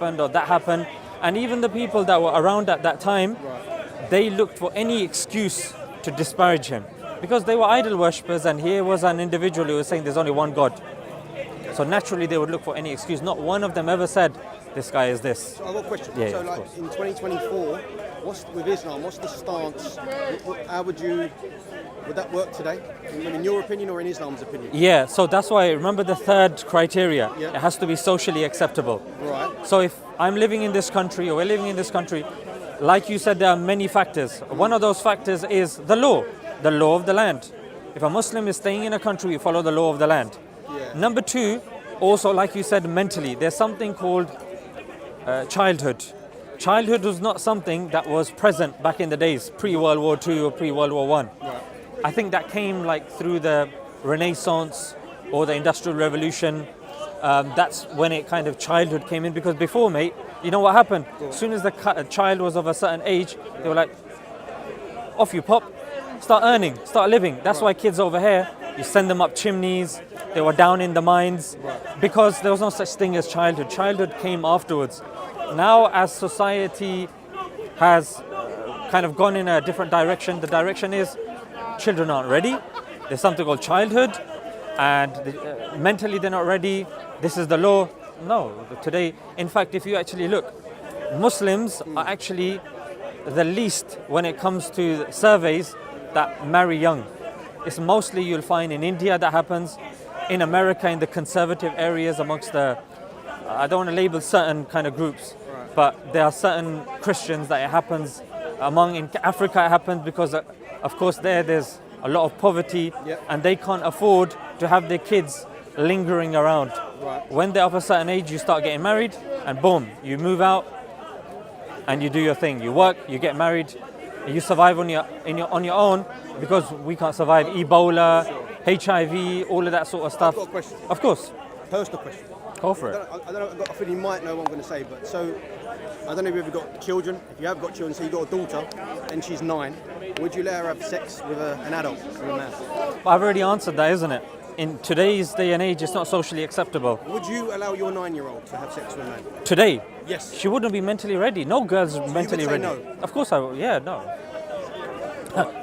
happened or that happened. And even the people that were around at that time, they looked for any excuse to disparage him. Because they were idol worshippers, and here was an individual who was saying there's only one God. So naturally they would look for any excuse. Not one of them ever said, this guy is this. So I've got a question. Yeah, so of like course. in 2024, with Islam, what's the stance? How would that work today? In your opinion or in Islam's opinion? Yeah, so that's why, remember the third criteria, Yeah. it has to be socially acceptable. Right. So if I'm living in this country, or we're living in this country, like you said, there are many factors. One of those factors is the law of the land. If a Muslim is staying in a country, we follow the law of the land. Yeah. Number two, also like you said, mentally, there's something called childhood. Childhood was not something that was present back in the days, pre-World War II or pre-World War I. Right. I think that came like through the Renaissance or the Industrial Revolution. That's when it kind of childhood came in, because before, mate, you know what happened? As soon as the child was of a certain age, they were like, off you pop, start earning, start living. That's why kids over here, you send them up chimneys, they were down in the mines, because there was no such thing as childhood. Childhood came afterwards. Now, as society has kind of gone in a different direction, the direction is children aren't ready. There's something called childhood, and mentally they're not ready. This is the law. No, today, in fact, if you actually look, Muslims are actually the least when it comes to surveys that marry young. It's mostly, you'll find in India that happens, in America, in the conservative areas amongst the, I don't want to label certain kind of groups, but there are certain Christians that it happens among. In Africa it happens because of course there's a lot of poverty, and they can't afford to have their kids lingering around. When they're of a certain age, you start getting married, and boom, you move out and you do your thing. You work, you get married, you survive on your own, because we can't survive Ebola, HIV, all of that sort of stuff. I've got a question. Of course. Personal question. Go for it. I don't know, I've got a feeling you might know what I'm going to say, but so, I don't know if you've ever got children. If you have got children, so you've got a daughter, and she's 9, would you let her have sex with an adult, with a man? I've already answered that, isn't it? In today's day and age, it's not socially acceptable. Would you allow your 9-year-old to have sex with a man? Today? Yes. She wouldn't be mentally ready. No girl's mentally say ready. no? Of course I would, yeah, no.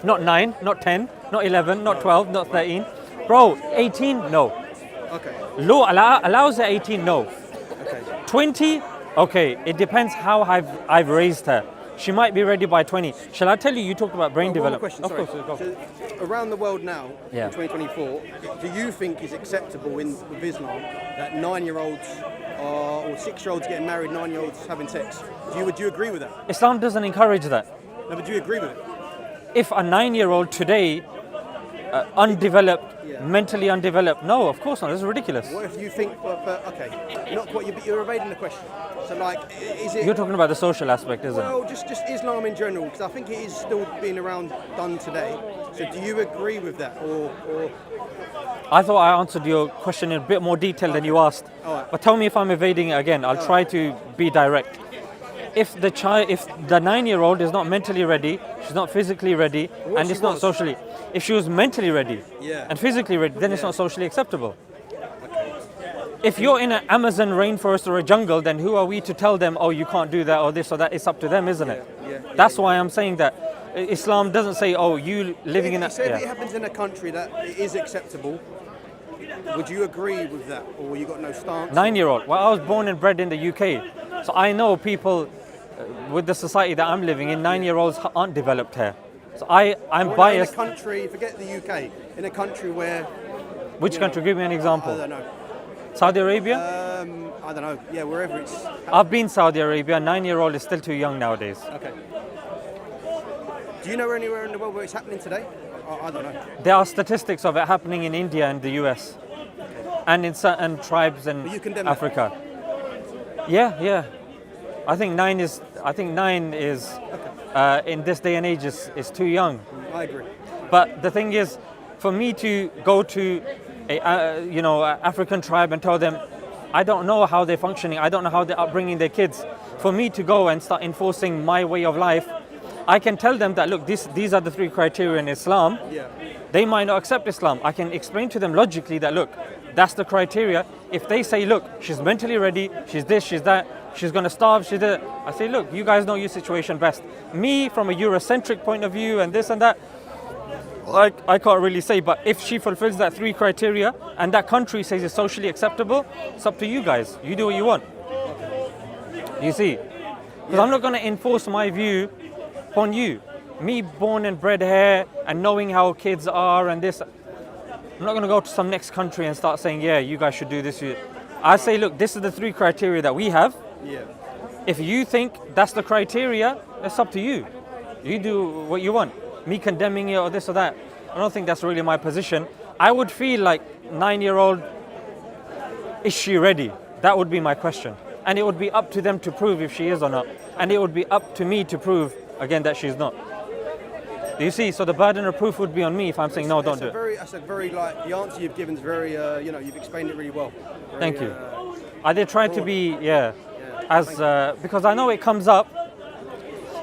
Not 9, not 10, not 11, not 12, not 13. Bro, 18? No. Okay. Law allows her 18? No. Okay. 20? Okay, it depends how I've raised her. She might be ready by 20. Shall I tell you, you talked about brain development. Question, of sorry. course, go. So, around the world now, Yeah. in 2024, do you think is acceptable with Islam that 9-year-olds or 6-year-olds getting married, 9-year-olds having sex? Would you agree with that? Islam doesn't encourage that. No, but do you agree with it? If a 9-year-old today, undeveloped, mentally undeveloped, no, of course not. That's ridiculous. What if you think, okay, not quite, you're evading the question. So like, is it... You're talking about the social aspect, isn't it? Well, just Islam in general, because I think it is still being done today. So do you agree with that, or... I thought I answered your question in a bit more detail than you asked. All right. But tell me if I'm evading it again. I'll try to be direct. If the 9-year-old is not mentally ready, she's not physically ready, and it's not socially. If she was mentally ready and physically ready, then it's not socially acceptable. If you're in an Amazon rainforest or a jungle, then who are we to tell them, oh, you can't do that or this or that? It's up to them, isn't it? That's why I'm saying that Islam doesn't say, oh, you living in a... So if it happens in a country that it is acceptable, would you agree with that, or you got no stance? 9-year-old. Well, I was born and bred in the UK, so I know people with the society that I'm living in, 9-year-olds aren't developed here. So I'm biased. In a country, forget the UK, in a country where... Which country? Give me an example. I don't know. Saudi Arabia? I don't know. Yeah, wherever it's... I've been Saudi Arabia. 9-year-old is still too young nowadays. Okay. Do you know anywhere in the world where it's happening today? I don't know. There are statistics of it happening in India and the US, and in certain tribes in Africa. Yeah. I think 9 is in this day and age is too young. I agree. But the thing is, for me to go to a African tribe and tell them, I don't know how they're functioning, I don't know how they're upbringing their kids. For me to go and start enforcing my way of life, I can tell them that, look, these are the 3 criteria in Islam. Yeah. They might not accept Islam. I can explain to them logically that, look, that's the criteria. If they say, look, she's mentally ready, she's this, she's that, she's going to starve, she's that, I say, look, you guys know your situation best. Me, from a Eurocentric point of view and this and that, I can't really say. But if she fulfills that 3 criteria and that country says it's socially acceptable, it's up to you guys. You do what you want. You see? Because I'm not going to enforce my view upon you. Me, born and bred here and knowing how kids are and this, I'm not going to go to some next country and start saying, yeah, you guys should do this. I say, look, this is the 3 criteria that we have. Yeah. If you think that's the criteria, it's up to you. You do what you want. Me condemning it or this or that, I don't think that's really my position. I would feel like 9-year-old, is she ready? That would be my question. And it would be up to them to prove if she is or not. And it would be up to me to prove, again, that she's not. Do you see? So the burden of proof would be on me if I'm saying, no, don't do it. The answer you've given is very, you've explained it really well. Thank you. I did try to be, because I know it comes up.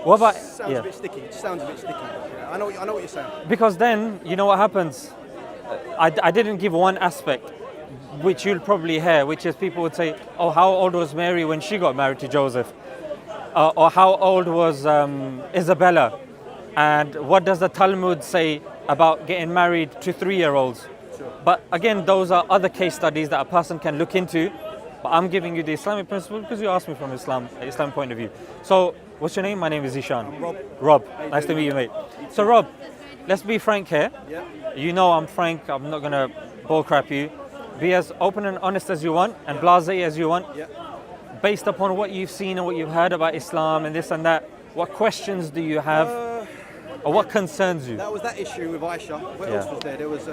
What about? Sounds a bit sticky. It sounds a bit sticky. Yeah, I know what you're saying. Because then, you know what happens? I didn't give one aspect, which you'll probably hear, which is people would say, oh, how old was Mary when she got married to Joseph? Or how old was Isabella? And what does the Talmud say about getting married to 3-year-olds? Sure. But again, those are other case studies that a person can look into. But I'm giving you the Islamic principle because you asked me from Islam point of view. So, what's your name? My name is Ishan. I'm Rob. Rob, nice to meet you, mate. So Rob, let's be frank here. Yeah. You know I'm frank, I'm not gonna bullcrap you. Be as open and honest as you want and blasé as you want. Yeah. Based upon what you've seen and what you've heard about Islam and this and that, what questions do you have? Or what concerns you? That was that issue with Aisha. What else was there? There was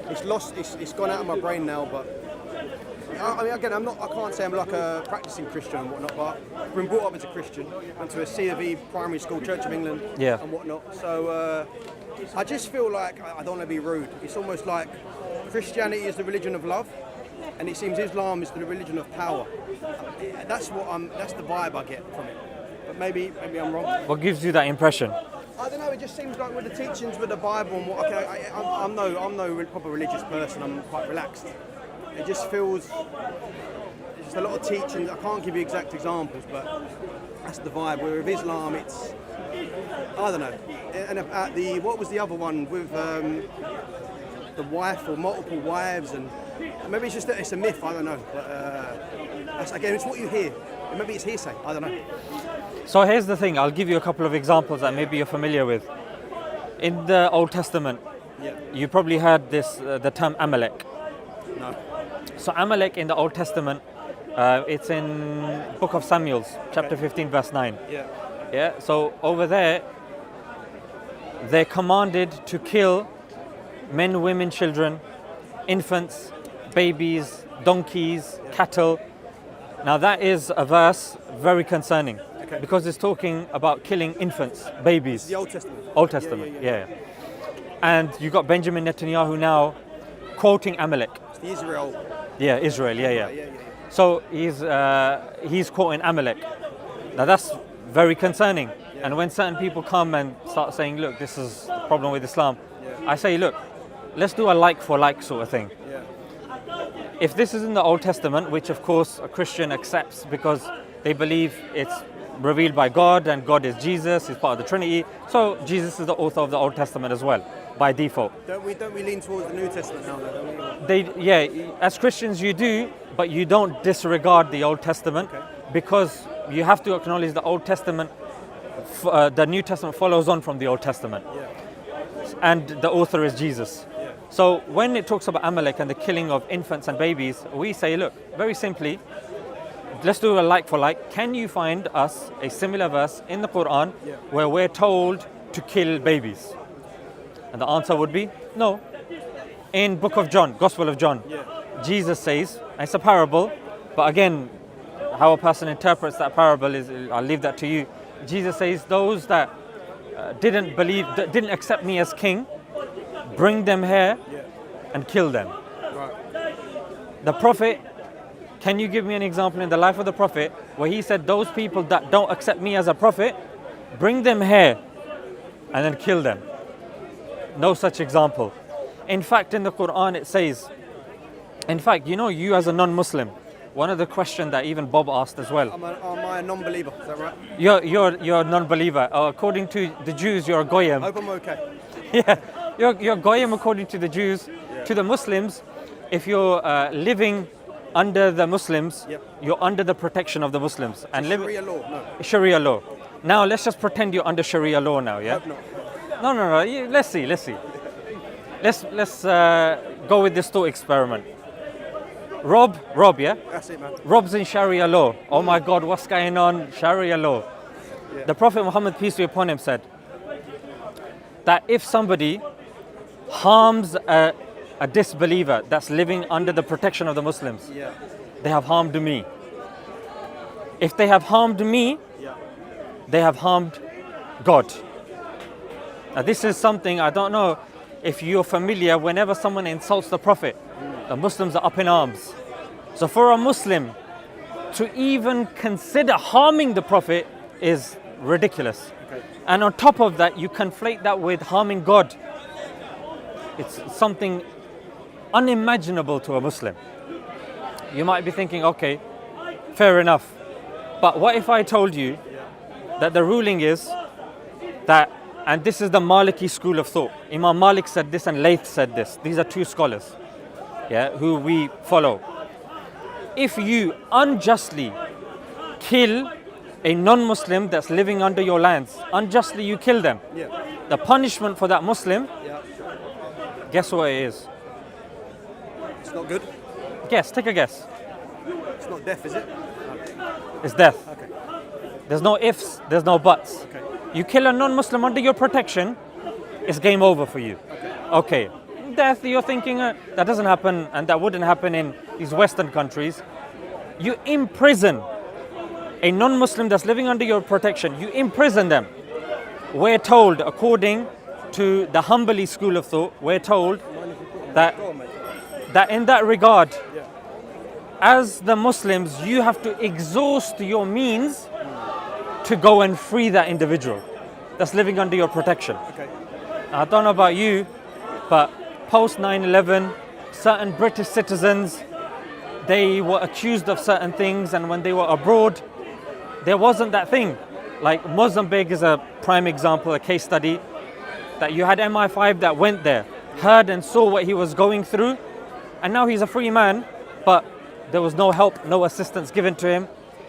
it's gone out of my brain now, but I mean, again, I can't say I'm like a practicing Christian and whatnot, but I've been brought up as a Christian, went to a C of E primary school, Church of England, and whatnot. So I just feel like, I don't want to be rude, it's almost like Christianity is the religion of love, and it seems Islam is the religion of power. That's the vibe I get from it. But maybe I'm wrong. What gives you that impression? I don't know. It just seems like with the teachings with the Bible and what. Okay, I'm no proper religious person. I'm quite relaxed. It just feels. There's just a lot of teachings. I can't give you exact examples, but that's the vibe. Where with Islam, it's. I don't know. And at what was the other one with the wife or multiple wives, and maybe it's just that it's a myth. I don't know. But again, it's what you hear. Maybe it's hearsay. I don't know. So here's the thing, I'll give you a couple of examples that maybe you're familiar with. In the Old Testament, you probably heard the term Amalek. No. So Amalek in the Old Testament, it's in Book of Samuel, chapter 15, verse 9. Yeah. So over there, they're commanded to kill men, women, children, infants, babies, donkeys, cattle. Now that is a verse very concerning. Okay. Because it's talking about killing infants, babies. It's the Old Testament. Old Testament, yeah. And you got Benjamin Netanyahu now quoting Amalek. It's the Israel. Yeah, Israel, yeah. So he's quoting Amalek. Now that's very concerning. Yeah. And when certain people come and start saying, look, this is the problem with Islam, I say, look, let's do a like for like sort of thing. Yeah. If this is in the Old Testament, which of course a Christian accepts because they believe it's revealed by God and God is Jesus, he's part of the Trinity, so Jesus is the author of the Old Testament as well, by default. Don't we lean towards the New Testament now, don't we? As Christians you do, but you don't disregard the Old Testament, because you have to acknowledge the Old Testament, the New Testament follows on from the Old Testament. And the author is Jesus. So when it talks about Amalek and the killing of infants and babies, we say, look, very simply, let's do a like for like. Can you find us a similar verse in the Quran where we're told to kill babies? And the answer would be no. In Book of John, Gospel of John, Jesus says, and it's a parable, but again, how a person interprets that parable is, I'll leave that to you. Jesus says, those that didn't believe, that didn't accept me as king, bring them here and kill them. The Prophet, can you give me an example in the life of the Prophet where he said, those people that don't accept me as a prophet, bring them here and then kill them? No such example. In fact, in the Quran it says, In fact, you know, you as a non-Muslim, one of the questions that even Bob asked as well. Am I a non-believer? Is that right? You're a non-believer. According to the Jews, you're a goyim. Hope I'm okay. Yeah, you're goyim according to the Jews. To the Muslims, if you're living under the Muslims, Yep. you're under the protection of the Muslims and Sharia law? No. Sharia law. Now let's just pretend you're under Sharia law now, yeah? Hope not. No. Let's see. Let's go with this thought experiment. Rob, yeah? That's it, man. Rob's in Sharia law. Oh my God, what's going on? Sharia law. Yeah. The Prophet Muhammad, peace be upon him, said that if somebody harms a disbeliever that's living under the protection of the Muslims, Yeah. they have harmed me. If they have harmed me, Yeah. they have harmed God. Now this is something, I don't know if you're familiar, whenever someone insults the Prophet, the Muslims are up in arms. So for a Muslim to even consider harming the Prophet is ridiculous. Okay. And on top of that, you conflate that with harming God. It's something unimaginable to a Muslim. You might be thinking, okay, fair enough. But what if I told you that the ruling is that, and this is the Maliki school of thought. Imam Malik said this and Layth said this. These are two scholars, who we follow. If you unjustly kill a non-Muslim that's living under your lands, unjustly you kill them, Yeah. the punishment for that Muslim, Yeah. guess what it is? It's not good. Guess, take a guess. It's not death, is it? It's death. Okay. There's no ifs, there's no buts. Okay. You kill a non-Muslim under your protection, it's game over for you. Okay. Death, you're thinking that doesn't happen and that wouldn't happen in these Western countries. You imprison a non-Muslim that's living under your protection, you imprison them. We're told, according to the Hanbali school of thought, we're told that, Go on, mate. that in that regard, Yeah. as the Muslims, you have to exhaust your means to go and free that individual that's living under your protection. Okay. I don't know about you, but post 9/11, certain British citizens, they were accused of certain things, and when they were abroad, there wasn't that thing. Like Mozambique is a prime example, a case study, that you had MI5 that went there, heard and saw what he was going through, and now he's a free man, but there was no help, no assistance given to him.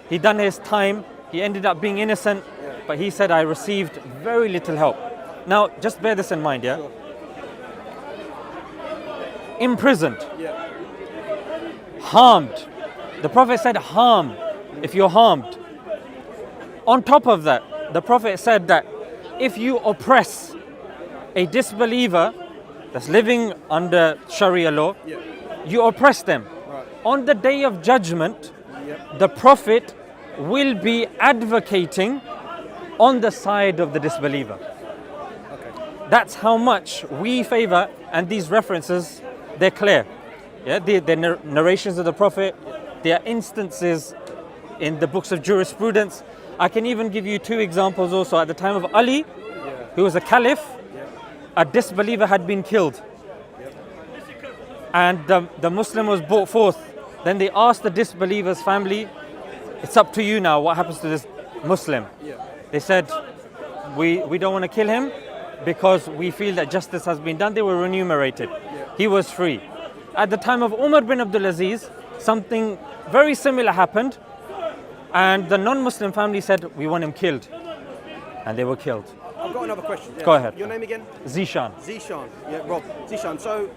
He done his time, he ended up being innocent, but he said, I received very little help. Now, just bear this in mind, yeah? Sure. Imprisoned, Yeah. harmed. The Prophet said harm if you're harmed. On top of that, the Prophet said that if you oppress a disbeliever that's living under Sharia law, Yeah. you oppress them. Right. On the day of judgment, Yep. the Prophet will be advocating on the side of the disbeliever. Okay. That's how much we favor, and these references, they're clear. Yeah, they're narrations of the Prophet. There are instances in the books of jurisprudence. I can even give you two examples also. At the time of Ali, who was a caliph, a disbeliever had been killed. And the Muslim was brought forth. Then they asked the disbeliever's family, it's up to you now, what happens to this Muslim? Yeah. They said, we don't want to kill him because we feel that justice has been done. They were remunerated. He was free. At the time of Umar bin Abdul Aziz, something very similar happened, and the non-Muslim family said, we want him killed. And they were killed. I've got another question. Yeah. Go ahead. Your name again? Zishan. Zishan. Yeah, Rob. Zishan. So,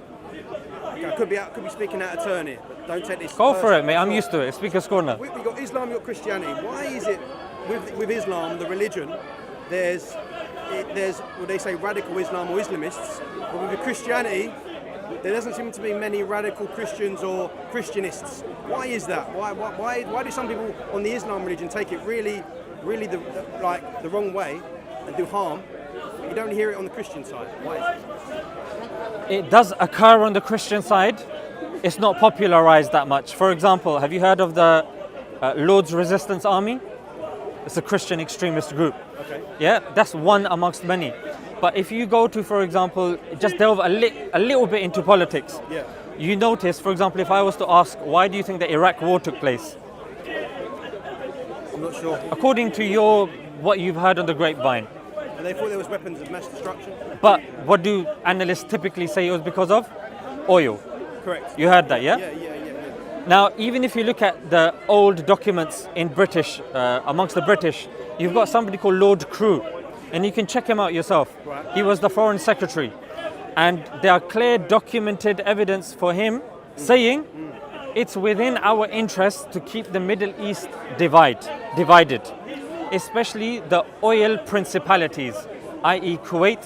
okay, I could be speaking out of turn here, but don't take this. Go for personally. it, mate. I'm used to it. Speaker's corner. We got Islam, we got Christianity. Why is it with Islam, the religion, there's what they say radical Islam or Islamists, but with the Christianity, there doesn't seem to be many radical Christians or Christianists. Why is that? Why do some people on the Islam religion take it really the wrong way and do harm? But you don't hear it on the Christian side. Why is it? It does occur on the Christian side. It's not popularized that much. For example, have you heard of the Lord's Resistance Army? It's a Christian extremist group. Okay. Yeah, that's one amongst many. But if you go to, for example, just delve a little bit into politics. Yeah. you notice, for example, if I was to ask, why do you think the Iraq war took place? I'm not sure. According to what you've heard on the grapevine. And they thought there was weapons of mass destruction. But what do analysts typically say it was because of? Oil. Correct. You heard that, yeah? Yeah. Now, even if you look at the old documents in British, amongst the British, you've got somebody called Lord Crewe, and you can check him out yourself. Right. He was the Foreign Secretary, and there are clear documented evidence for him saying it's within our interest to keep the Middle East divided, especially the oil principalities, i.e. Kuwait,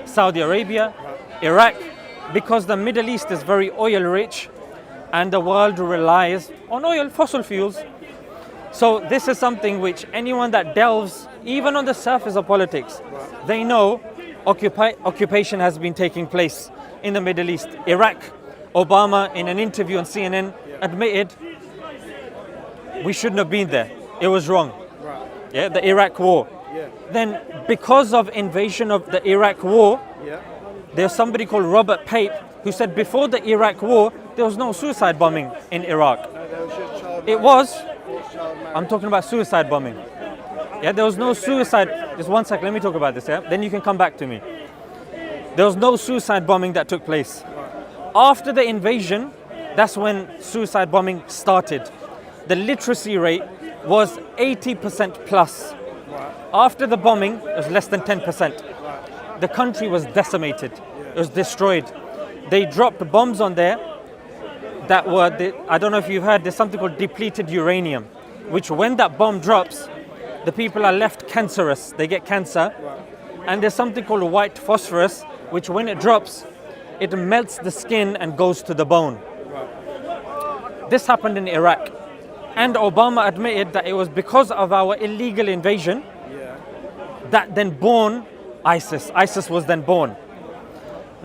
Saudi Arabia, Iraq, because the Middle East is very oil rich and the world relies on oil, fossil fuels. So this is something which anyone that delves, even on the surface of politics, they know occupation has been taking place in the Middle East. Iraq, Obama in an interview on CNN admitted we shouldn't have been there. It was wrong. Right. Yeah, the Iraq war. Yeah. Then because of invasion of the Iraq war, Yeah. there's somebody called Robert Pape who said before the Iraq war, there was no suicide bombing in Iraq. It was, I'm talking about suicide bombing. Yeah, there was no suicide, just one second, let me talk about this, yeah? Then you can come back to me. There was no suicide bombing that took place. After the invasion, that's when suicide bombing started. The literacy rate was 80% plus. After the bombing, it was less than 10%. The country was decimated. It was destroyed. They dropped bombs on there that were, I don't know if you've heard, there's something called depleted uranium, which when that bomb drops, the people are left cancerous. They get cancer. And there's something called white phosphorus, which when it drops, it melts the skin and goes to the bone. This happened in Iraq. And Obama admitted that it was because of our illegal invasion that then born ISIS. ISIS was then born.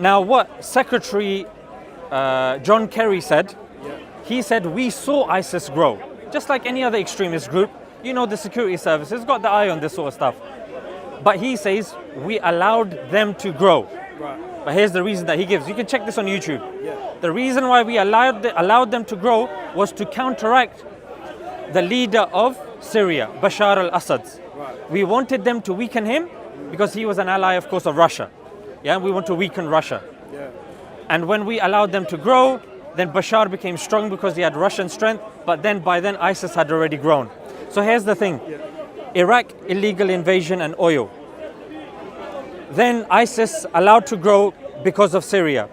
Now what Secretary John Kerry said, he said we saw ISIS grow. Just like any other extremist group, you know, the security services got the eye on this sort of stuff. But he says we allowed them to grow. Right. But here's the reason that he gives. You can check this on YouTube. The reason why we allowed them to grow was to counteract the leader of Syria, Bashar al-Assad. Right. We wanted them to weaken him because he was an ally, of course, of Russia. Yeah, we want to weaken Russia. Yeah. And when we allowed them to grow, then Bashar became strong because he had Russian strength, but then by then ISIS had already grown. So here's the thing. Iraq, illegal invasion and oil. Then ISIS allowed to grow because of Syria.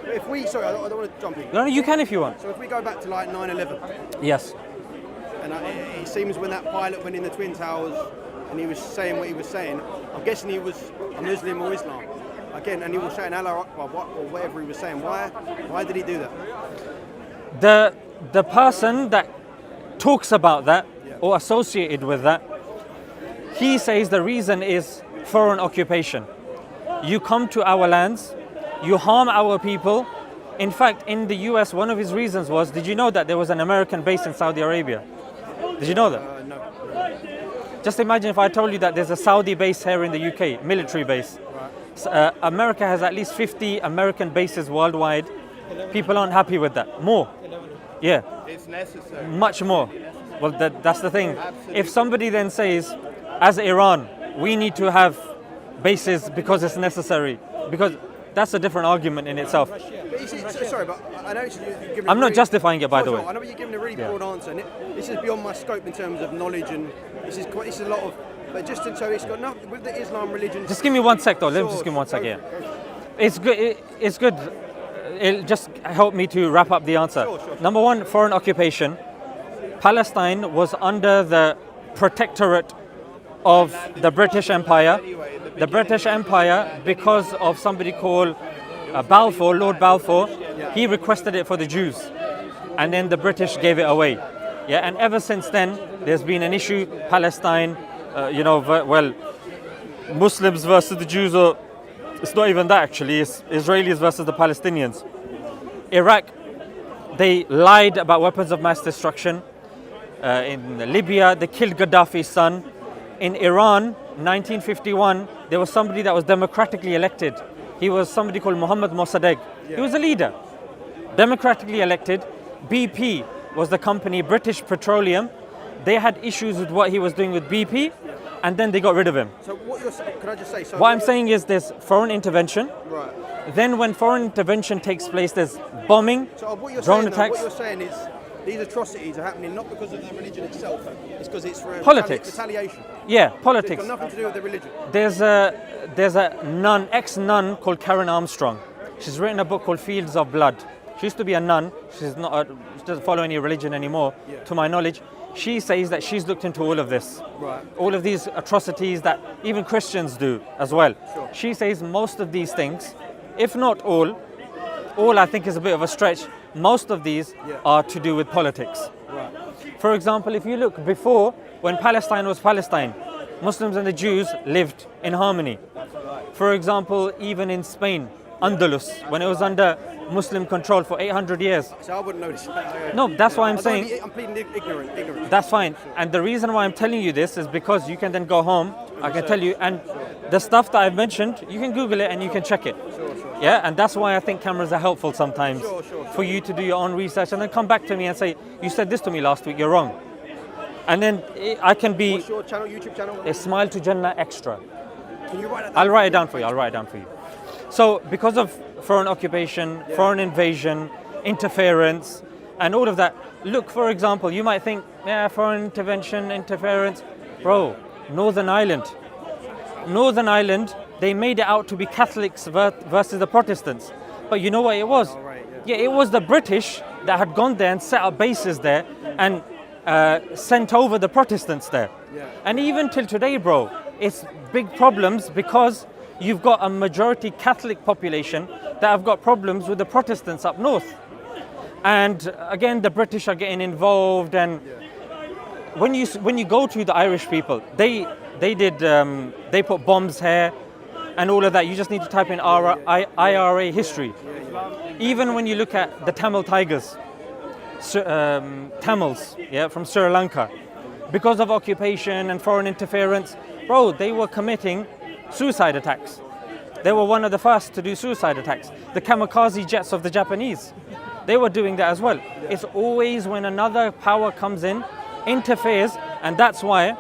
If we, sorry, I don't want to jump in. No, you can if you want. So if we go back to like 9/11, Yes. and it seems when that pilot went in the Twin Towers and he was saying what he was saying, I'm guessing he was a Muslim or Islam. Again, and he was saying Allah Akbar, or whatever he was saying. Why did he do that? The person that talks about that or associated with that, he says the reason is foreign occupation. You come to our lands, you harm our people. In fact, in the US, one of his reasons was, did you know that there was an American base in Saudi Arabia? Did you know that? No. Just imagine if I told you that there's a Saudi base here in the UK, military base. America has at least 50 American bases worldwide. People aren't happy with that. More. Yeah. It's necessary. Much more. Well, that's the thing. If somebody then says, as Iran, we need to have bases because it's necessary, because that's a different argument in itself. But sorry, but I know you're giving. I'm not justifying it, by the way. I know you're giving a really broad answer, and this is beyond my scope in terms of knowledge, and this is a lot of. But just so it's got nothing with the Islam religion. Just give me 1 sec, though. Let me just give me 1 sec. Yeah. It's good. It's good. It'll just help me to wrap up the answer. Sure. Number one, foreign occupation. Palestine was under the protectorate of the British Empire. The British Empire, because of somebody called Balfour, Lord Balfour, he requested it for the Jews, and then the British gave it away. Yeah, and ever since then, there's been an issue. Palestine, Muslims versus the Jews, or it's not even that actually. It's Israelis versus the Palestinians. Iraq, they lied about weapons of mass destruction. In Libya, they killed Gaddafi's son. In Iran, 1951, there was somebody that was democratically elected. He was somebody called Mohammad Mossadegh. He was a leader, democratically elected. BP was the company, British Petroleum. They had issues with what he was doing with BP, and then they got rid of him. So what you're saying, can I just say? So What I'm saying is there's foreign intervention. Right. Then when foreign intervention takes place, there's bombing, So what you're drone saying, attacks. what you're saying is these atrocities are happening not because of the religion itself. It's because it's for Politics. retaliation. Yeah, It's politics. got nothing to do with the religion. There's a nun, ex-nun called Karen Armstrong. She's written a book called Fields of Blood. She used to be a nun. She doesn't follow any religion anymore, to my knowledge. She says that she's looked into all of this. Right. All of these atrocities that even Christians do as well. Sure. She says most of these things, if not all I think is a bit of a stretch, most of these are to do with politics. Right. For example, if you look before, when Palestine was Palestine, Muslims and the Jews lived in harmony. For example, even in Spain, Andalus, when it was under Muslim control for 800 years. So I wouldn't know this. No, that's why I'm saying. I'm pleading ignorant. That's fine. And the reason why I'm telling you this is because you can then go home, I can tell you, and the stuff that I've mentioned, you can Google it and you can check it. Sure. Yeah, and that's why I think cameras are helpful sometimes Sure. for you to do your own research and then come back to me and say, you said this to me last week, you're wrong. And then I can be What's your channel, YouTube channel? a Smile2Jannah extra. Can you write that down? I'll write it down for you. So because of foreign occupation, foreign invasion, interference, and all of that, look, for example, you might think, yeah, foreign intervention, interference. Bro, Northern Ireland, they made it out to be Catholics versus the Protestants. But you know what it was? Yeah, it was the British that had gone there and set up bases there and sent over the Protestants there. And even till today, bro, it's big problems because you've got a majority Catholic population that have got problems with the Protestants up north. And again, the British are getting involved. And when you go to the Irish people, they put bombs here and all of that. You just need to type in IRA history. Even when you look at the Tamil Tigers, Tamils, from Sri Lanka, because of occupation and foreign interference, bro, they were committing suicide attacks. They were one of the first to do suicide attacks. The kamikaze jets of the Japanese, they were doing that as well. It's always when another power comes in, interferes, and that's why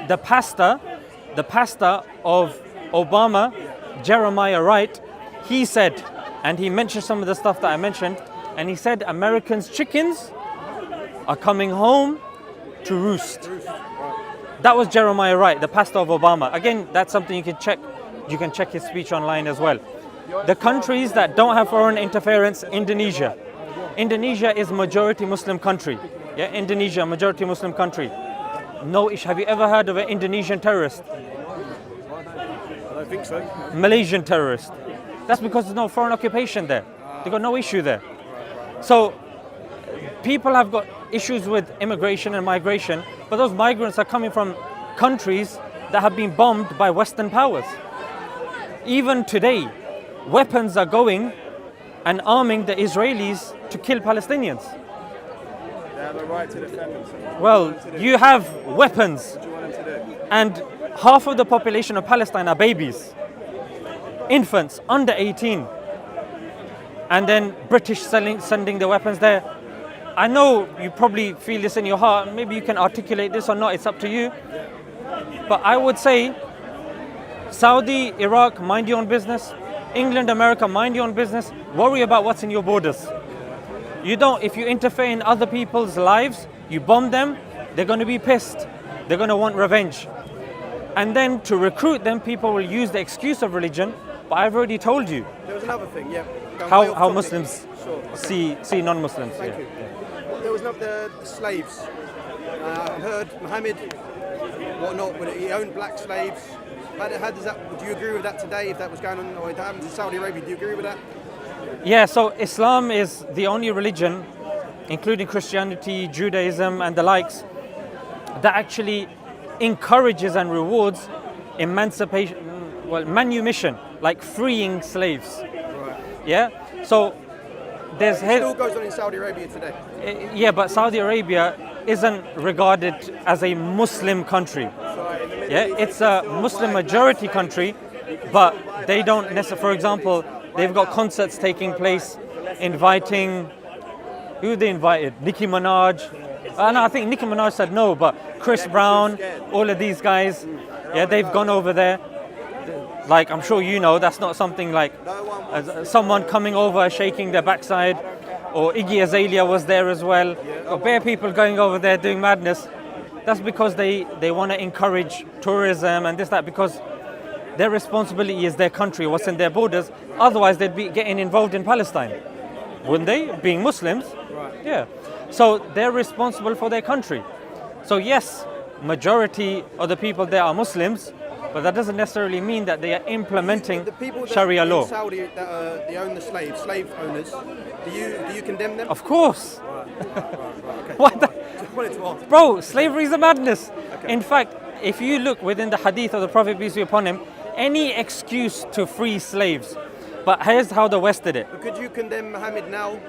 the pastor of Obama, Jeremiah Wright, he said, and he mentioned some of the stuff that I mentioned, and he said Americans' chickens are coming home to roost. That was Jeremiah Wright, the pastor of Obama. Again, that's something you can check. You can check his speech online as well. The countries that don't have foreign interference, Indonesia. Indonesia is majority Muslim country. Yeah, Indonesia, majority Muslim country. No issue. Have you ever heard of an Indonesian terrorist? I don't think so. Malaysian terrorist. That's because there's no foreign occupation there. They've got no issue there. So people have got issues with immigration and migration, but those migrants are coming from countries that have been bombed by Western powers. Even today, weapons are going and arming the Israelis to kill Palestinians. They have a right to defend themselves. Well, you have weapons, What do you want them to do? and half of the population of Palestine are babies, infants under 18, and then British sending the weapons there. I know you probably feel this in your heart. Maybe you can articulate this or not. It's up to you. But I would say, Saudi, Iraq, mind your own business. England, America, mind your own business. Worry about what's in your borders. You don't. If you interfere in other people's lives, you bomb them, they're going to be pissed. They're going to want revenge. And then to recruit them, people will use the excuse of religion. But I've already told you There was another thing, how Muslims Sure. Okay. see non-Muslims. Thank you. There was the slaves. I heard Muhammad, whatnot, when he owned black slaves. How does that? Do you agree with that today? If that was going on, or it happened in Saudi Arabia, do you agree with that? Yeah, so Islam is the only religion, including Christianity, Judaism, and the likes, that actually encourages and rewards emancipation, manumission, like freeing slaves. Right. Yeah, so there's It still goes on in Saudi Arabia today. yeah, but Saudi Arabia isn't regarded as a Muslim country. Yeah, it's a Muslim majority country, but they don't necessarily. For example, They've got concerts taking place, inviting, who they invited? Nicki Minaj. No, I think Nicki Minaj said no, but Chris Brown, all of these guys, yeah, they've gone over there. Like, I'm sure you know, that's not something like someone coming over, shaking their backside, or Iggy Azalea was there as well. Or bare people going over there doing madness. That's because they want to encourage tourism and this, that, because their responsibility is their country, what's in their borders. Otherwise, they'd be getting involved in Palestine, wouldn't they? Being Muslims. Right. Yeah. So they're responsible for their country. So yes, majority of the people there are Muslims, but that doesn't necessarily mean that they are implementing The people Sharia law. in Saudi that they own the slave owners, do you condemn them? Of course. Okay. What the? Just wanted to ask. Bro, slavery is a madness. Okay. In fact, if you look within the hadith of the Prophet, peace be upon him, any excuse to free slaves. But here's how the West did it. But could you condemn Muhammad now?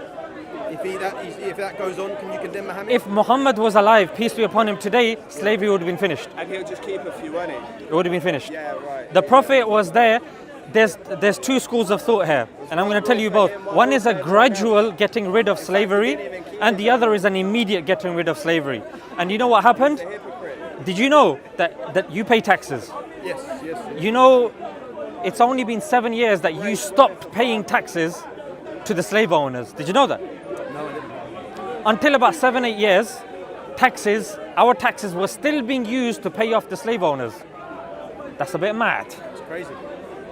If that goes on, can you condemn Muhammad? If Muhammad was alive, peace be upon him, today, slavery would have been finished. And he'll just keep a few, won't he? It would have been finished. Yeah, right. The Prophet was there. There's two schools of thought here, and I'm going to tell you both. One is a gradual getting rid of slavery, and the other is an immediate getting rid of slavery. And you know what happened? Did you know that you pay taxes? Yes. You know, it's only been 7 years that you stopped paying taxes to the slave owners. Did you know that? No, I didn't. Until about 7-8 years, our taxes were still being used to pay off the slave owners. That's a bit mad. It's crazy.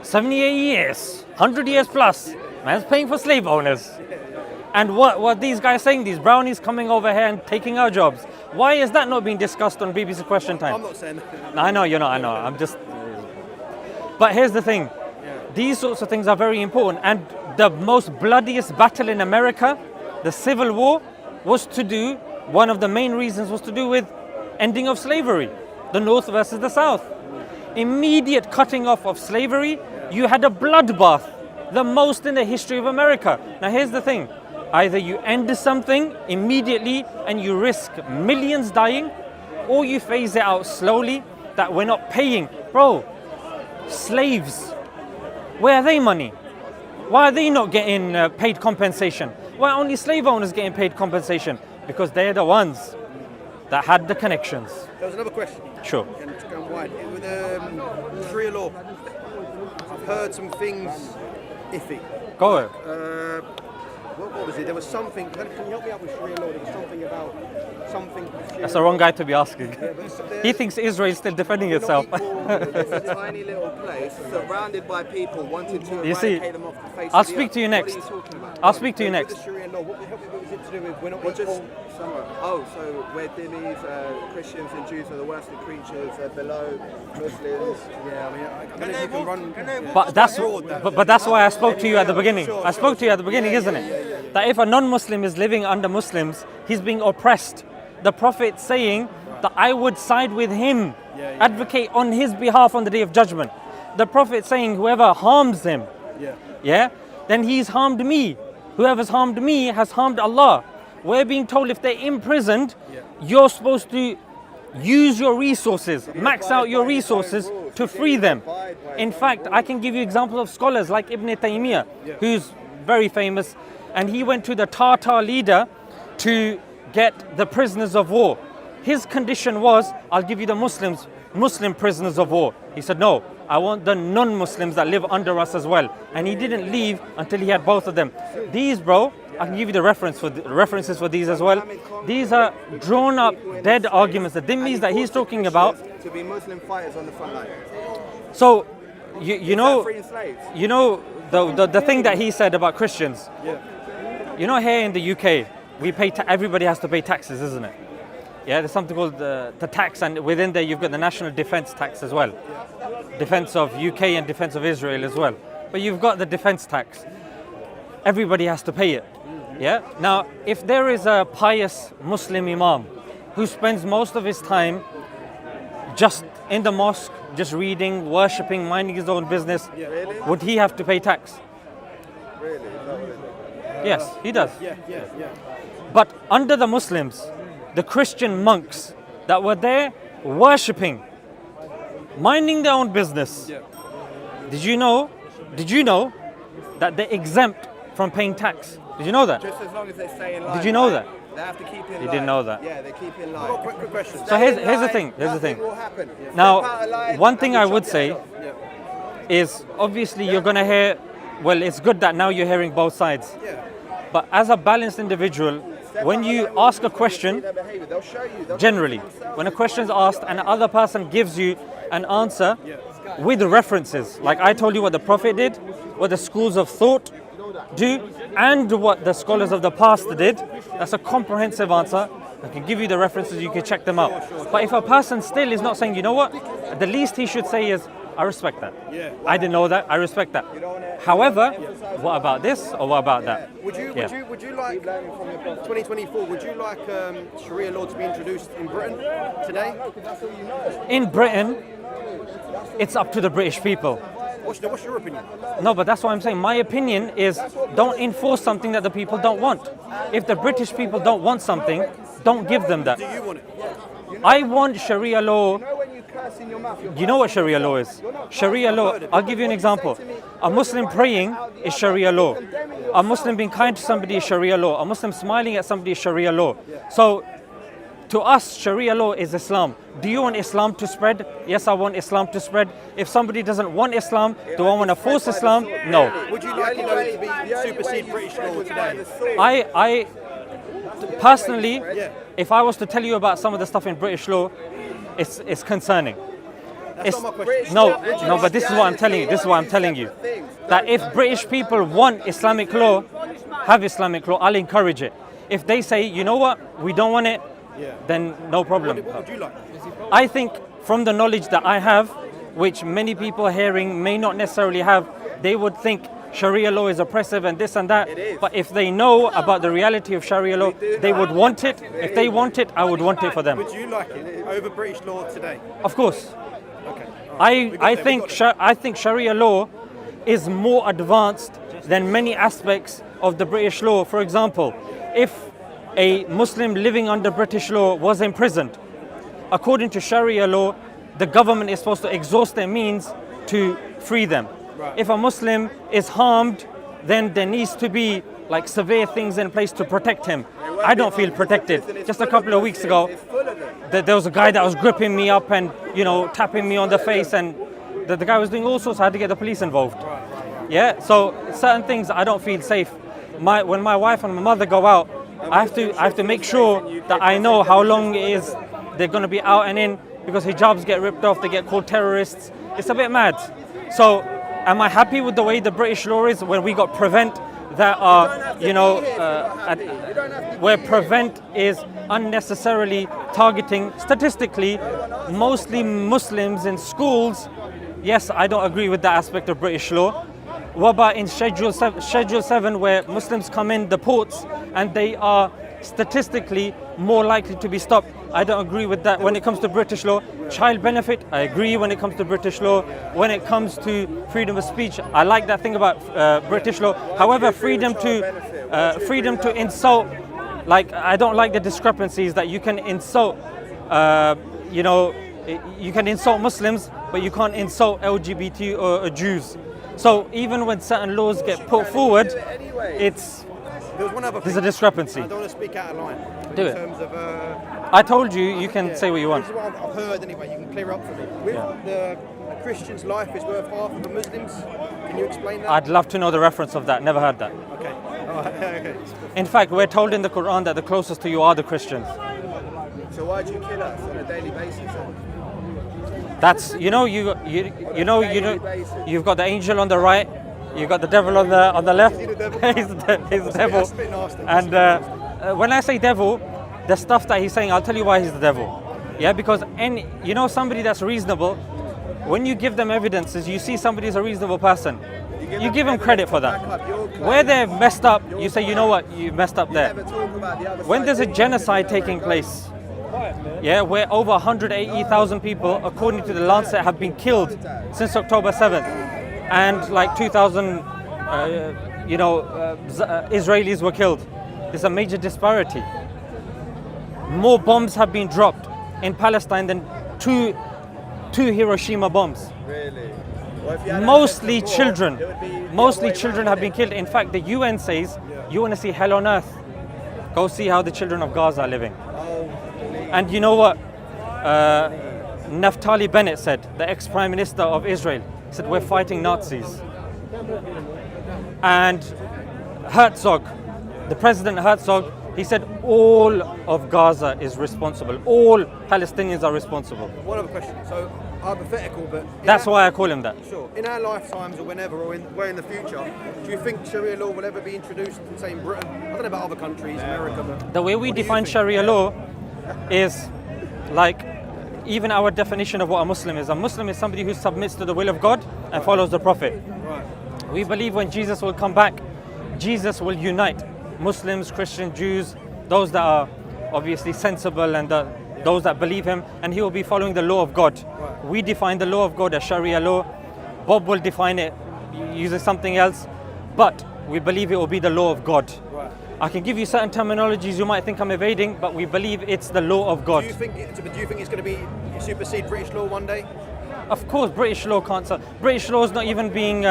78 years, 100 years plus, man's paying for slave owners. And what these guys saying, these brownies coming over here and taking our jobs, why is that not being discussed on BBC Question Time? I'm not saying that. I know you're not, I know, I'm just... But here's the thing, these sorts of things are very important, and the most bloodiest battle in America, the Civil War, one of the main reasons was to do with ending of slavery, the North versus the South. Immediate cutting off of slavery, you had a bloodbath, the most in the history of America. Now here's the thing, either you end something immediately and you risk millions dying, or you phase it out slowly, that we're not paying. Bro, slaves, where are they money? Why are they not getting paid compensation? Why are only slave owners getting paid compensation? Because they're the ones that had the connections. There was another question. Sure. It's going wide. With Sharia law, I've heard some things iffy. Go ahead. What was it? There was something. Can you help me out with Sharia law? There was something about something. That's the wrong guy to be asking. Yeah, He thinks Israel is still defending itself. It's a tiny little place surrounded by people wanting to You see, eradicate them off the face I'll of the speak earth. to you next. What are you talking about? I'll speak to you With next. the Sharia law, what was it to do with? We're not Well, just equal. somewhere. Oh, so where Dhimmis, Christians and Jews are the worst of creatures, below Muslims. Yeah, I mean, I don't know if you can run. But that's broad, that. but that's why I spoke to you at the beginning. Sure, I spoke to you at the beginning, isn't it? That if a non-Muslim is living under Muslims, he's being oppressed. The Prophet saying that I would side with him, advocate on his behalf on the Day of Judgment. The Prophet saying whoever harms him, then he's harmed me. Whoever's harmed me has harmed Allah. We're being told if they're imprisoned, you're supposed to use your resources, max out your resources to free them. In fact, I can give you examples of scholars like Ibn Taymiyyah, who's very famous, and he went to the Tartar leader to get the prisoners of war. His condition was, I'll give you the Muslim prisoners of war. He said, no, I want the non-Muslims that live under us as well. And he didn't leave until he had both of them. These, bro, I can give you the references for these as well. These are drawn up dead arguments. The dhimmis that he's talking about. To be Muslim fighters on the front line. So, you know, Freeing slaves. you know the thing that he said about Christians. You know, here in the UK, everybody has to pay taxes, isn't it? Yeah, there's something called the tax, and within there you've got the national defense tax as well. Defense of UK and defense of Israel as well. But you've got the defense tax. Everybody has to pay it. Yeah. Now, if there is a pious Muslim imam who spends most of his time just in the mosque, just reading, worshipping, minding his own business, would he have to pay tax? Really? Yes, he does. Yeah. But under the Muslims, the Christian monks that were there worshipping, minding their own business. Did you know that they're exempt from paying tax. Did you know that? Just as long as they stay in line. Did you know that? They have to keep in line. You didn't know that? Yeah, they keep in line. I've got a quick question. So here's the thing. Here's the thing. Nothing will happen. Now, Step out of line, one thing and I the would shop say gets off. is obviously you're going to hear, well, it's good that now you're hearing both sides. Yeah. But as a balanced individual, when you ask a question, Their behavior, they'll show you. They'll generally, show you themselves. when a question is asked and the other person gives you an answer with references, like I told you what the Prophet did, what the schools of thought do, and what the scholars of the past did, that's a comprehensive answer. I can give you the references, you can check them out. But if a person still is not saying, you know what, the least he should say is, I respect that. Yeah. I didn't know that, I respect that. However, what about this or what about that? Would you like 2024? Would you like Sharia law to be introduced in Britain today? In Britain, it's up to the British people. What's your opinion? No, but that's what I'm saying. My opinion is don't enforce something that the people don't want. If the British people don't want something, don't give them that. Do you want it? I want Sharia law. You know when you curse in your mouth, you're You know what Sharia law is? Sharia law, I'll give you an example. A Muslim praying is Sharia law. A Muslim being kind to somebody is Sharia law. A Muslim smiling at somebody is Sharia law. So, to us, Sharia law is Islam. Do you want Islam to spread? Yes, I want Islam to spread. If somebody doesn't want Islam, do I want to force Islam? No. Would you like it though to be supersede British law today? I personally, if I was to tell you about some of the stuff in British law, it's concerning. That's not my question. No, but this is what I'm telling you. This is what I'm telling you. That if British people want Islamic law, have Islamic law, I'll encourage it. If they say, you know what, we don't want it, then no problem. What would you like? I think from the knowledge that I have, which many people hearing may not necessarily have, they would think Sharia law is oppressive and this and that. But if they know about the reality of Sharia law, they would want it. If they want it, I would want it for them. Would you like it over British law today? Of course. Okay. I think Sharia law is more advanced than many aspects of the British law. For example, if a Muslim living under British law was imprisoned, according to Sharia law, the government is supposed to exhaust their means to free them. Right. If a Muslim is harmed, then there needs to be like severe things in place to protect him. I don't feel protected. Just a couple of weeks ago, there was a guy that was gripping me up and, you know, tapping me on the face, and the guy was doing all sorts. I had to get the police involved. Yeah, so certain things I don't feel safe. When my wife and my mother go out, I have to make sure that I know how long it is they're going to be out and in, because hijabs get ripped off, they get called terrorists. It's a bit mad. So, am I happy with the way the British law is when we got Prevent that are, where Prevent is unnecessarily targeting, statistically, mostly Muslims in schools? Yes, I don't agree with that aspect of British law. What about in Schedule 7 where Muslims come in the ports and they are statistically more likely to be stopped? I don't agree with that when it comes to British law. Child benefit, I agree when it comes to British law. When it comes to freedom of speech, I like that thing about British law. However, freedom to insult, like I don't like the discrepancies that you can insult, you can insult Muslims, but you can't insult LGBT or Jews. So even when certain laws get put forward, there's a discrepancy. I don't want to speak out of line. Do in it. terms of, I told you can say what you want. This is what I've heard anyway. You can clear up for me. With the Christian's life is worth half of a Muslim's. Can you explain that? I'd love to know the reference of that. Never heard that. Okay. All right. Okay. In fact, we're told in the Quran that the closest to you are the Christians. So why do you kill us on a daily basis then? That's you've got the angel on the right, you've got the devil on the left. Is he the devil? he's the devil. That's a bit nasty. And when I say devil, the stuff that he's saying, I'll tell you why he's the devil. Yeah, because somebody that's reasonable, when you give them evidences, you see somebody's a reasonable person. You give them credit for that. Where they've messed up, you say, you know what, you messed up there. When there's a genocide taking place, yeah, where over 180,000 people, according to the Lancet, have been killed since October 7th, and like 2,000, Israelis were killed. There's a major disparity. More bombs have been dropped in Palestine than two Hiroshima bombs. Really? Or if you had Mostly access to more, children. it would be the other Mostly way children round, have been innit? killed. In fact, the UN says, you want to see hell on earth, go see how the children of Gaza are living. Oh, please. And you know what Naftali Bennett said, the ex-prime minister of Israel, said, we're fighting Nazis. And Herzog, the President Herzog, he said all of Gaza is responsible. All Palestinians are responsible. One other question. So hypothetical, but That's why I call him that. Sure. In our lifetimes, or whenever, or in the future, do you think Sharia law will ever be introduced in, say, in Britain? I don't know about other countries, America, but The way we what do you define think? Sharia law is like even our definition of what a Muslim is. A Muslim is somebody who submits to the will of God and follows the Prophet. Right. We believe when Jesus will come back, Jesus will unite Muslims, Christians, Jews, those that are obviously sensible and those that believe him, and he will be following the law of God. Right. We define the law of God as Sharia law. Bob will define it using something else, but we believe it will be the law of God. Right. I can give you certain terminologies you might think I'm evading, but we believe it's the law of God. Do you think it's going to be supersede British law one day? Of course, British law can't. British law is not even being.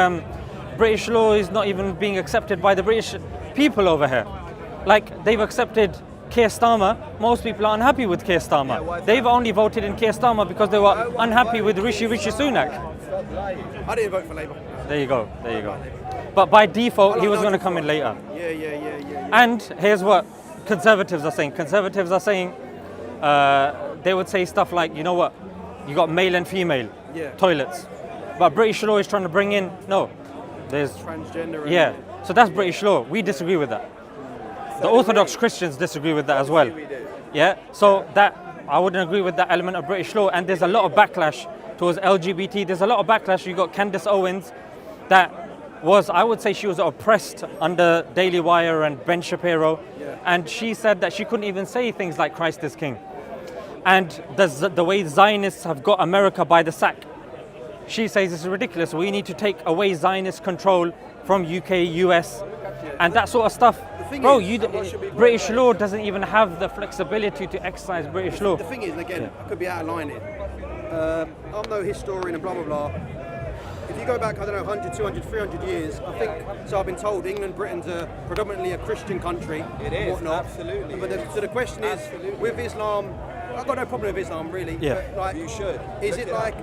British law is not even being accepted by the British people over here. Like they've accepted Keir Starmer. Most people are unhappy with Keir Starmer. why is They've that? only voted in Keir Starmer because they were unhappy with Rishi Sunak. Stop lying. I didn't vote for Labour. There you go. There you go. But by default, he was going to come in later. Yeah. And here's what conservatives are saying. Conservatives are saying they would say stuff like, you know what, you got male and female toilets, but British law is trying to bring in there's Transgender. yeah. So that's British law. We disagree with that. The Orthodox Christians disagree with that as well. We do. Yeah. So that I wouldn't agree with that element of British law. And there's a lot of backlash towards LGBT. There's a lot of backlash. You got Candace Owens, that was, I would say, she was oppressed under Daily Wire and Ben Shapiro, and she said that she couldn't even say things like Christ is King. And the way Zionists have got America by the sack, she says it's ridiculous. We need to take away Zionist control from UK, US, and that sort of stuff. Bro, British law doesn't even have the flexibility to exercise British law. The thing is, and again, I could be out of line here. I'm no historian and blah, blah, blah. If you go back, I don't know, 100, 200, 300 years, I think, so I've been told England, Britain's predominantly a Christian country. It is, whatnot. absolutely. But so the question is, with Islam, I've got no problem with Islam, really. Yeah. But, like, You should. Is it like,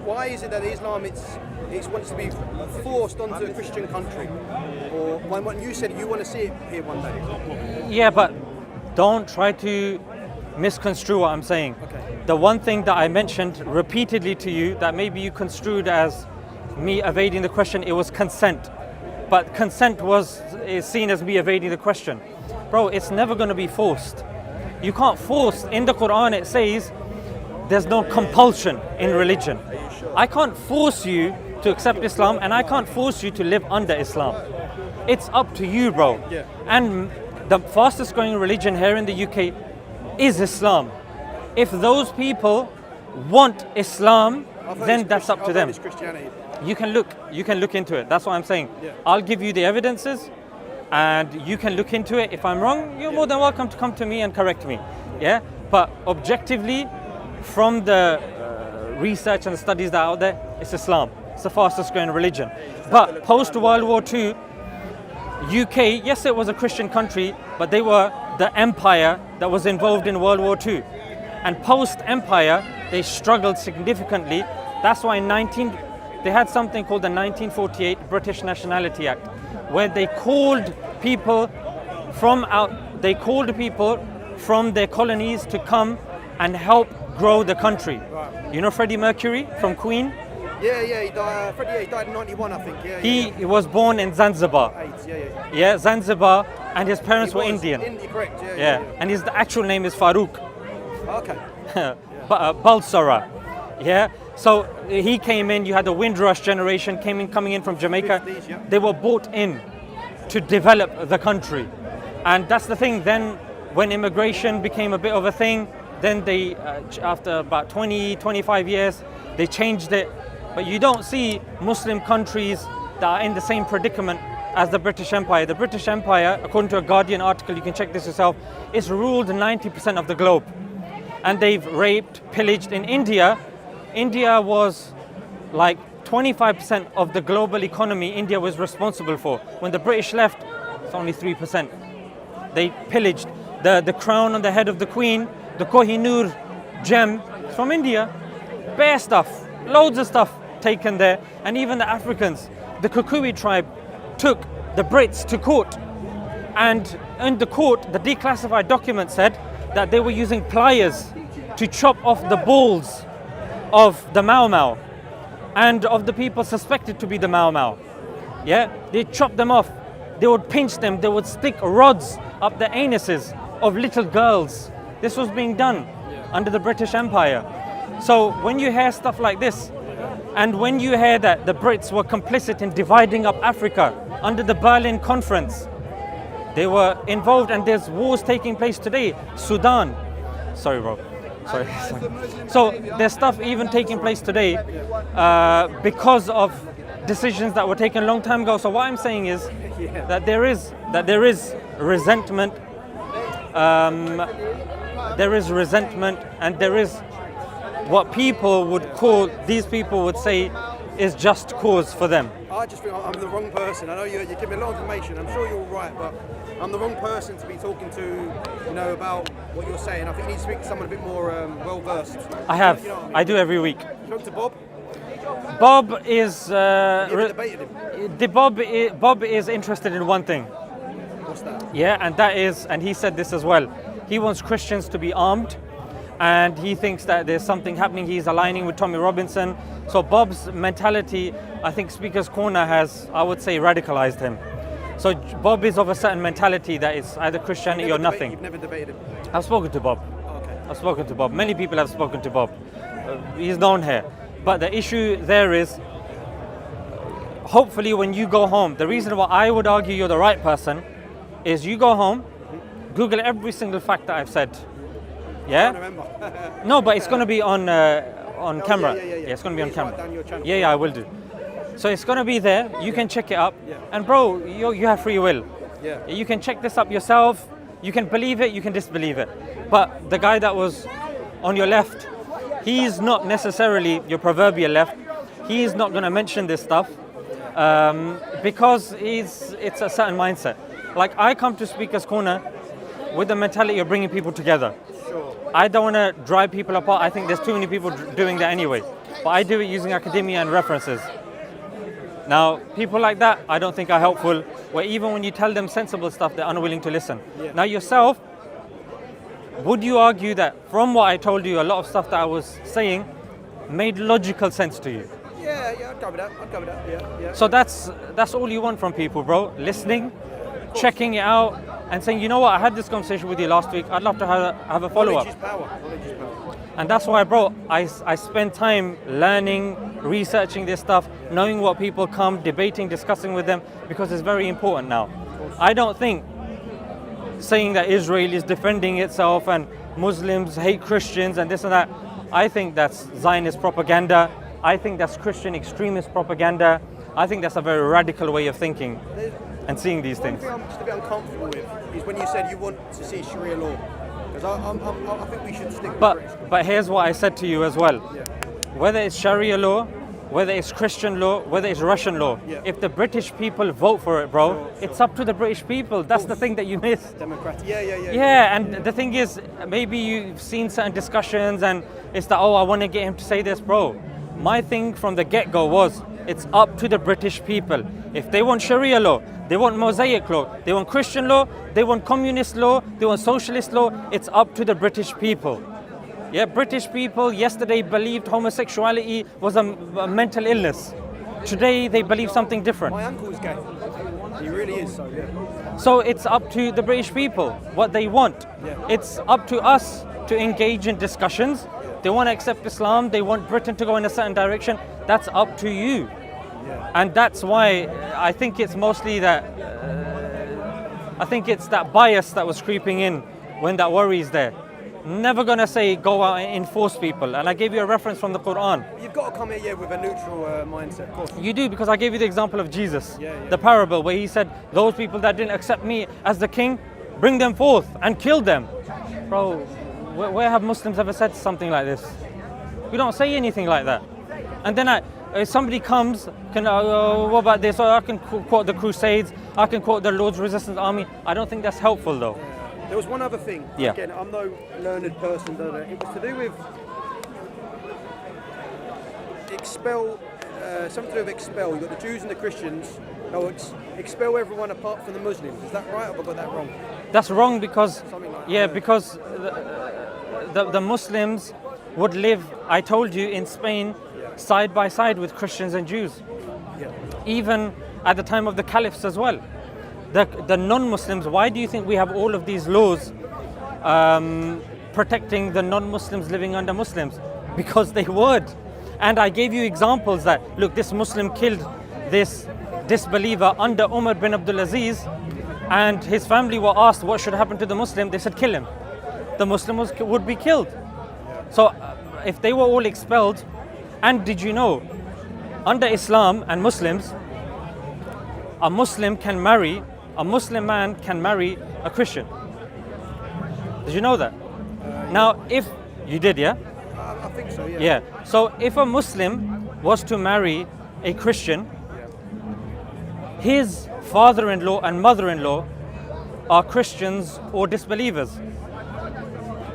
why is it that Islam, it wants to be forced onto a Christian country? Or when you said you want to see it here one day? Yeah, but don't try to misconstrue what I'm saying. Okay. The one thing that I mentioned repeatedly to you that maybe you construed as me evading the question, it was consent. But consent is seen as me evading the question. Bro, it's never going to be forced. You can't force. In the Quran it says there's no compulsion in religion. I can't force you to accept Islam, and I can't force you to live under Islam. It's up to you, bro. Yeah. And the fastest growing religion here in the UK is Islam. If those people want Islam, then that's up to them. It's Christianity. You can look into it. That's what I'm saying. Yeah. I'll give you the evidences and you can look into it. If I'm wrong, you're more than welcome to come to me and correct me. Yeah? But objectively, from the research and the studies that are out there, it's Islam. It's the fastest growing religion. But post World War II, UK, yes, it was a Christian country, but they were the empire that was involved in World War II. And post-empire, they struggled significantly. That's why they had something called the 1948 British Nationality Act, where they called people from their colonies to come and help grow the country. Right. You know Freddie Mercury from Queen? Yeah, he died. Freddie, he died in '91, I think. Yeah. He was born in Zanzibar. AIDS, yeah. Yeah, Zanzibar, and his parents He were was Indian. correct. Yeah, and his actual name is Farouk. Okay. Balsara. Yeah, so he came in. You had the Windrush generation coming in from Jamaica. 50s, yeah. They were brought in to develop the country, and that's the thing. Then, when immigration became a bit of a thing, then they, after about 25 years, they changed it. But you don't see Muslim countries that are in the same predicament as the British Empire. The British Empire, according to a Guardian article, you can check this yourself, is ruled 90% of the globe. And they've raped, pillaged. In India, India was like 25% of the global economy India was responsible for. When the British left, it's only 3%. They pillaged the crown on the head of the Queen, the Kohinoor gem from India. Bare stuff, loads of stuff taken there. And even the Africans, the Kikuyu tribe took the Brits to court. And in the court, the declassified document said that they were using pliers to chop off the balls of the Mau Mau and of the people suspected to be the Mau Mau. Yeah, they chopped them off. They would pinch them. They would stick rods up the anuses of little girls. This was being done under the British Empire. So when you hear stuff like this, and when you hear that the Brits were complicit in dividing up Africa under the Berlin Conference, they were involved, and there's wars taking place today. Sudan. Sorry, bro. Sorry. So there's stuff even taking place today because of decisions that were taken a long time ago. So what I'm saying is that there is resentment. There is resentment, and there is what people would call, these people would say, is just cause for them. I just think I'm the wrong person. I know you give me a lot of information. I'm sure you're right, but I'm the wrong person to be talking to, you know, about what you're saying. I think you need to speak to someone a bit more well versed. I have. You know what I mean? I do every week. You talk to Bob? Bob is. Have you ever debated him? Bob is interested in one thing. What's that? Yeah, and that is, and he said this as well. He wants Christians to be armed, and he thinks that there's something happening. He's aligning with Tommy Robinson. So Bob's mentality, I think Speaker's Corner has, I would say, radicalized him. So Bob is of a certain mentality that is either Christianity or nothing. You've never debated him? I've spoken to Bob. Okay. I've spoken to Bob. Many people have spoken to Bob. He's known here. But the issue there is, hopefully when you go home, the reason why I would argue you're the right person is you go home, Google every single fact that I've said. Yeah? I don't remember. No, but it's going to be on camera. Yeah, It's going to be on Please write camera. down your channel. Yeah, I will do. So it's going to be there. You can check it up. Yeah. And bro, you have free will. Yeah. You can check this up yourself. You can believe it, you can disbelieve it. But the guy that was on your left, he's not necessarily your proverbial left. He's not going to mention this stuff because it's a certain mindset. Like, I come to Speaker's Corner with the mentality of bringing people together. Sure. I don't want to drive people apart. I think there's too many people doing that anyway. But I do it using academia and references. Now, people like that, I don't think are helpful, where even when you tell them sensible stuff, they're unwilling to listen. Yeah. Now, yourself, would you argue that from what I told you, a lot of stuff that I was saying made logical sense to you? Yeah, I'd go with that. Yeah. So that's all you want from people, bro. Listening, checking it out, and saying, you know what, I had this conversation with you last week. I'd love to have a follow-up. Knowledge is power. Knowledge is power. And that's why, bro, I spend time learning, researching this stuff, knowing what people come, debating, discussing with them, because it's very important now. I don't think saying that Israel is defending itself and Muslims hate Christians and this and that, I think that's Zionist propaganda. I think that's Christian extremist propaganda. I think that's a very radical way of thinking and seeing these things. One thing I'm just a bit uncomfortable with is when you said you want to see Sharia law. Because I think we should stick with British. But here's what I said to you as well. Yeah. Whether it's Sharia law, whether it's Christian law, whether it's Russian law, Yeah. if the British people vote for it, bro, Sure. it's up to the British people. That's the thing that you miss. Democratic. Yeah. Yeah, and the thing is, maybe you've seen certain discussions and it's that, oh, I want to get him to say this, bro. My thing from the get-go was, it's up to the British people. If they want Sharia law, they want Mosaic law, they want Christian law, they want communist law, they want socialist law, it's up to the British people. Yeah, British people yesterday believed homosexuality was a mental illness. Today they believe something different. My uncle is gay. He really is, so yeah. So it's up to the British people, what they want. Yeah. It's up to us to engage in discussions. They want to accept Islam, they want Britain to go in a certain direction. That's up to you. Yeah. And that's why I think it's mostly that, I think it's that bias that was creeping in when that worry is there. Never gonna say go out and enforce people. And I gave you a reference from the Quran. You've got to come here with a neutral mindset, of course. You do, because I gave you the example of Jesus, Yeah. the parable where he said, those people that didn't accept me as the king, bring them forth and kill them. Bro, where have Muslims ever said something like this? We don't say anything like that. And then if somebody comes, what about this? Or I can quote the Crusades, I can quote the Lord's Resistance Army. I don't think that's helpful though. There was one other thing. Yeah. Again, I'm no learned person, but it was to do with something to do with expel. You've got the Jews and the Christians. No, expel everyone apart from the Muslims. Is that right, or have I got that wrong? That's wrong because, Something like yeah, that. because the Muslims would live, I told you, in Spain, side by side with Christians and Jews. Yeah. Even at the time of the caliphs as well. The non-Muslims, why do you think we have all of these laws protecting the non-Muslims living under Muslims? Because they would. And I gave you examples that, look, this Muslim killed this disbeliever under Umar bin Abdul Aziz, and his family were asked what should happen to the Muslim. They said kill him. The Muslim would be killed. So if they were all expelled, and did you know, under Islam and Muslims, a Muslim man can marry a Christian. Did you know that? Now, if you did, yeah? I think so, yeah. Yeah. So if a Muslim was to marry a Christian, his father-in-law and mother-in-law are Christians or disbelievers.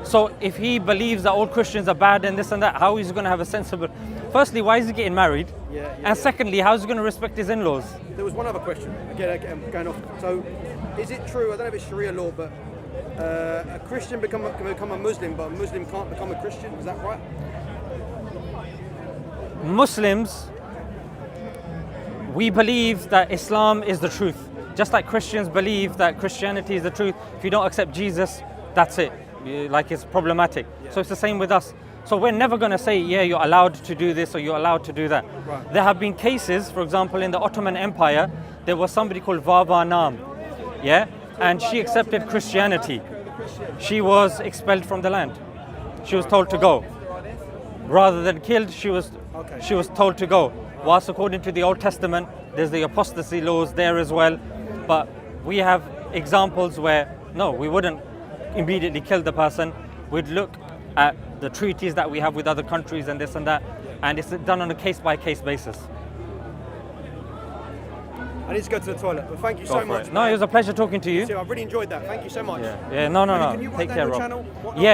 So if he believes that all Christians are bad and this and that, how is he going to have a sensible... Firstly, why is he getting married? And secondly, how is he going to respect his in-laws? There was one other question. Again, I'm going off. So, is it true, I don't know if it's Sharia law, but a Christian can become a Muslim, but a Muslim can't become a Christian? Is that right? Muslims, we believe that Islam is the truth. Just like Christians believe that Christianity is the truth. If you don't accept Jesus, that's it. Like, it's problematic. So it's the same with us. So we're never going to say, yeah, you're allowed to do this or you're allowed to do that. Right. There have been cases, for example, in the Ottoman Empire, there was somebody called Vava Nam, yeah? And she accepted Christianity. She was expelled from the land. She was told to go. Rather than killed, she was told to go. Whilst according to the Old Testament, there's the apostasy laws there as well. But we have examples where, no, we wouldn't immediately kill the person. We'd look at the treaties that we have with other countries and this and that, and it's done on a case-by-case basis. I need to go to the toilet, but thank you so much. No, it was a pleasure talking to you. I really enjoyed that. Thank you so much. Yeah, no. Can you write Take down care, your Rob. channel? Yeah.